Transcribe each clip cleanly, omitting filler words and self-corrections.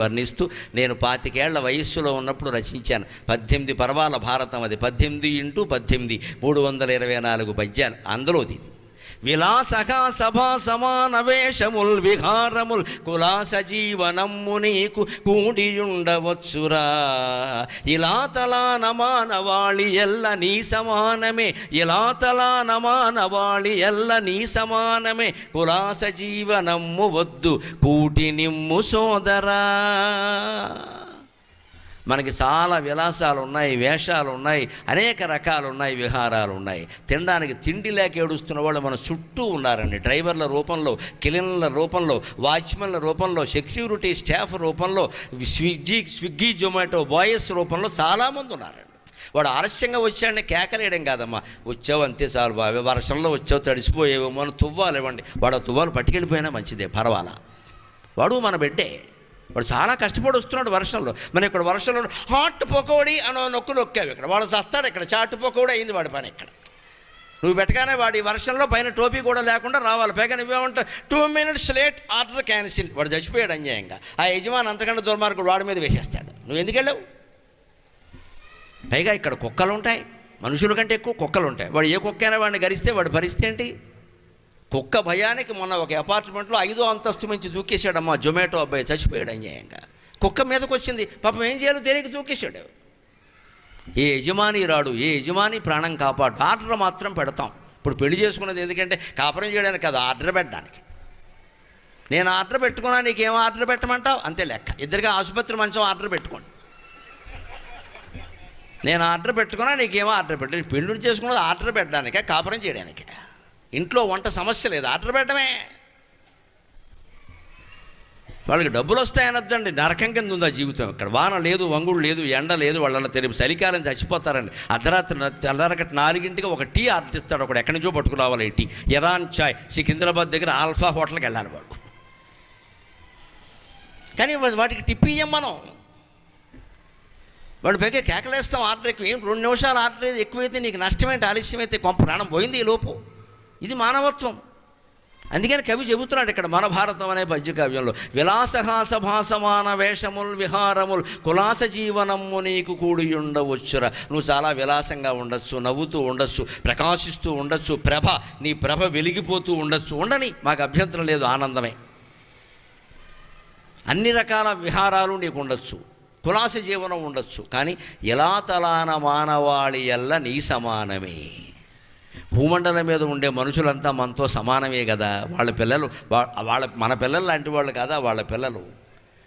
వర్ణిస్తూ నేను 25 ఏళ్ల వయస్సులో ఉన్నప్పుడు రచించాను. 18 పర్వాల భారతం, అది 18 × 18 324 పద్యాలు. అందులోది విలాసక సభా సమాన వేషముల్ విహారముల్ కులాస జీవనమ్ము నీకు కూడియుండవచ్చురా. ఇలా తలా నమానవాళి ఎల్ల నీ సమానమే, ఇలా తలా నమానవాళి ఎల్ల నీ సమానమే, కులాస జీవనమ్ము వద్దు కూటి నిమ్ము సోదరా. మనకి చాలా విలాసాలు ఉన్నాయి, వేషాలు ఉన్నాయి, అనేక రకాలు ఉన్నాయి, విహారాలు ఉన్నాయి. తినడానికి తిండి లేక ఏడుస్తున్న వాళ్ళు మన చుట్టూ ఉన్నారండి. డ్రైవర్ల రూపంలో, క్లీనర్ల రూపంలో, వాచ్మెన్ల రూపంలో, సెక్యూరిటీ స్టాఫ్ రూపంలో, స్విగ్గీ జొమాటో బాయ్స్ రూపంలో చాలామంది ఉన్నారండి. వాడు ఆలస్యంగా వచ్చాడని కేకలేయడం కాదమ్మా, వచ్చావు అంతే చాలు బాబే, వర్షంలో వచ్చావు తడిసిపోయేవేమో అని తువ్వాలు ఇవ్వండి. వాడు తువ్వాలు పట్టుకెళ్ళిపోయినా మంచిదే, పర్వాలా. వాడు మన బిడ్డే, వాడు చాలా కష్టపడి వస్తున్నాడు వర్షంలో. మనం ఇక్కడ వర్షంలో హాట్ పకోడీ అనో నొక్కావు, ఇక్కడ వాడు చస్తాడు, ఇక్కడ చాటు పకోడీ అయింది వాడి పని. ఇక్కడ నువ్వు పెట్టగానే వాడి వర్షంలో పైన టోపీ కూడా లేకుండా రావాలి. పైగా నువ్వేమంటావు 2 minutes లేట్, ఆర్డర్ క్యాన్సిల్. వాడు చచ్చిపోయాడు అన్యాయంగా. ఆ యజమాని అంతకంటే దుర్మార్గుడు వాడి మీద వేసేస్తాడు. నువ్వు ఎందుకు వెళ్ళావు? పైగా ఇక్కడ కుక్కలు ఉంటాయి, మనుషుల కంటే ఎక్కువ కుక్కలు ఉంటాయి. వాడు ఏ కుక్క అయినా వాడిని గరిస్తే వాడి పరిస్థితి ఏంటి? కుక్క భయానికి మొన్న ఒక అపార్ట్మెంట్లో 5వ అంతస్తు నుంచి దూకేశాడమ్మా జొమాటో అబ్బాయి, చచ్చిపోయాడు అన్యాయంగా. కుక్క మీదకి వచ్చింది, పాపం ఏం చేయాలో తెలియక దూకేశాడు. ఏ యజమాని రాడు, ఏ యజమాని ప్రాణం కాపాడు. ఆర్డర్ మాత్రం పెడతాం. ఇప్పుడు పెళ్లి చేసుకున్నది ఎందుకంటే కాపురం చేయడానికి కాదు, ఆర్డర్ పెట్టడానికి. నేను ఆర్డర్ పెట్టుకున్నా, నీకేం ఆర్డర్ పెట్టమంటావు అంతే లెక్క. ఇద్దరిగా ఆసుపత్రి మంచం ఆర్డర్ పెట్టుకోండి. నేను ఆర్డర్ పెట్టుకున్నా, నీకేమో ఆర్డర్ పెట్టు. పెళ్లి చేసుకున్నది ఆర్డర్ పెట్టడానికే, కాపురం చేయడానికే. ఇంట్లో వంట సమస్య లేదు, ఆర్డర్ పెట్టడమే. వాళ్ళకి డబ్బులు వస్తాయనద్దండి, నరకం కింద ఉంది ఆ జీవితం. ఇక్కడ వాన లేదు, వంగుడు లేదు, ఎండ లేదు, వాళ్ళ తెలియదు. చలికాలం చచ్చిపోతారండి. అర్ధరాత్రి తెల్లరకటి 4ంటికి ఒక టీ ఆర్డర్ ఇస్తాడు. ఒకడు ఎక్కడి నుంచో పట్టుకురావాలి ఈ టీ. ఇరాన్ చాయ్, సికింద్రాబాద్ దగ్గర ఆల్ఫా హోటల్కి వెళ్ళాలి వాడు. కానీ వాటికి టిప్ ఇయ్యం మనం. వాడు పైగా కేకలేస్తాం ఆర్డర్ ఎక్కువ. 2 నిమిషాలు ఆర్డర్ ఎక్కువైతే నీకు నష్టమేంటి, ఆలస్యం అయితే కొంప ప్రాణం పోయింది ఈ లోపు. ఇది మానవత్వం. అందుకని కవి చెబుతున్నాడు ఇక్కడ మన భారతం అనే పద్య కావ్యంలో, విలాసహాస భాసమాన వేషముల్ విహారముల్ కులాస జీవనము నీకు కూడియుండవచ్చురా. నువ్వు చాలా విలాసంగా ఉండొచ్చు, నవ్వుతూ ఉండొచ్చు, ప్రకాశిస్తూ ఉండొచ్చు, నీ ప్రభ వెలిగిపోతూ ఉండొచ్చు. ఉండని, మాకు అభ్యంతరం లేదు, ఆనందమే. అన్ని రకాల విహారాలు నీకు ఉండొచ్చు, కులాస జీవనం ఉండొచ్చు. కానీ ఎలా తలాన మానవాళి ఎల్ల నీ సమానమే. భూమండలం మీద ఉండే మనుషులంతా మనతో సమానమే కదా. వాళ్ళ పిల్లలు మన పిల్లలు లాంటి వాళ్ళు కదా వాళ్ళ పిల్లలు,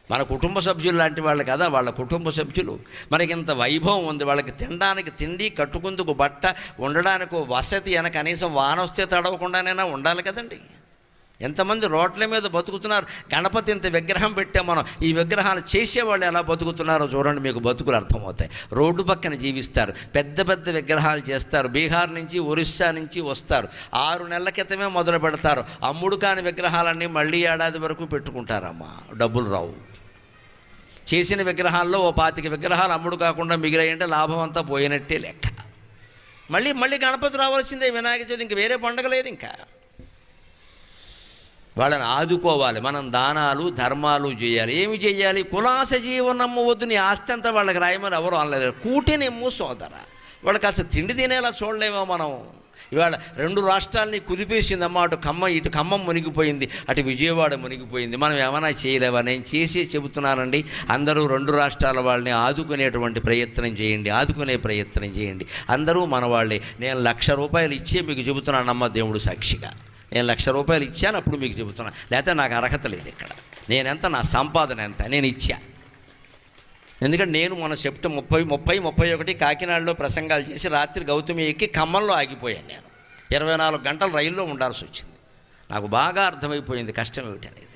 మన కుటుంబ సభ్యులు లాంటి వాళ్ళు కదా వాళ్ళ కుటుంబ సభ్యులు. మనకింత వైభవం ఉంది, వాళ్ళకి తినడానికి తిండి, కట్టుకుందుకు బట్ట, ఉండడానికి వసతి, అని కనీసం వాన వస్తే తడవకుండానైనా ఉండాలి కదండి. ఎంతమంది రోడ్ల మీద బతుకుతున్నారు. గణపతి ఇంత విగ్రహం పెట్టే మనం, ఈ విగ్రహాలు చేసేవాళ్ళు ఎలా బతుకుతున్నారో చూడండి, మీకు బతుకులు అర్థమవుతాయి. రోడ్డు పక్కన జీవిస్తారు, పెద్ద పెద్ద విగ్రహాలు చేస్తారు. బీహార్ నుంచి, ఒరిస్సా నుంచి వస్తారు. 6 నెలల క్రితమే మొదలు పెడతారు. అమ్ముడు కాని విగ్రహాలన్నీ మళ్ళీ ఏడాది వరకు పెట్టుకుంటారమ్మా, డబ్బులు రావు. చేసిన విగ్రహాల్లో 25 విగ్రహాలు అమ్ముడు కాకుండా మిగిలాయంటే లాభం అంతా పోయినట్టే లెక్క. మళ్ళీ గణపతి రావాల్సిందే, వినాయక చవితి, ఇంక వేరే పండుగ లేదు. ఇంకా వాళ్ళని ఆదుకోవాలి. మనం దానాలు ధర్మాలు చేయాలి. ఏమి చేయాలి? కులాస జీవనమ్ము వద్దు, నీ ఆస్తి అంతా వాళ్ళకి రాయమని ఎవరు అనలేదు. కూటినిమ్ము సోదర. వాళ్ళకి అసలు తిండి తినేలా చూడలేమో మనం. ఇవాళ 2 రాష్ట్రాలని కుదిపేసిందమ్మా. ఇటు ఖమ్మం మునిగిపోయింది, అటు విజయవాడ మునిగిపోయింది. మనం ఏమైనా చేయలేవా? నేను చేసి చెబుతున్నానండి, అందరూ 2 రాష్ట్రాల వాళ్ళని ఆదుకునేటువంటి ప్రయత్నం చేయండి, ఆదుకునే ప్రయత్నం చేయండి. అందరూ మన వాళ్ళే. నేను ₹1,00,000 ఇచ్చే మీకు చెబుతున్నానమ్మ, దేవుడు సాక్షిగా. నేను ₹1,00,000 ఇచ్చాను, అప్పుడు మీకు చెబుతున్నాను. లేకపోతే నాకు అర్హత లేదు. ఇక్కడ నేనెంత, నా సంపాదన ఎంత, నేను ఇచ్చా. ఎందుకంటే నేను మొన్న సెప్టెంబర్ 30-31 కాకినాడలో ప్రసంగాలు చేసి రాత్రి గౌతమి ఎక్కి ఖమ్మంలో ఆగిపోయాను. నేను 24 గంటలు రైల్లో ఉండాల్సి వచ్చింది. నాకు బాగా అర్థమైపోయింది కష్టం ఏమిటి అనేది.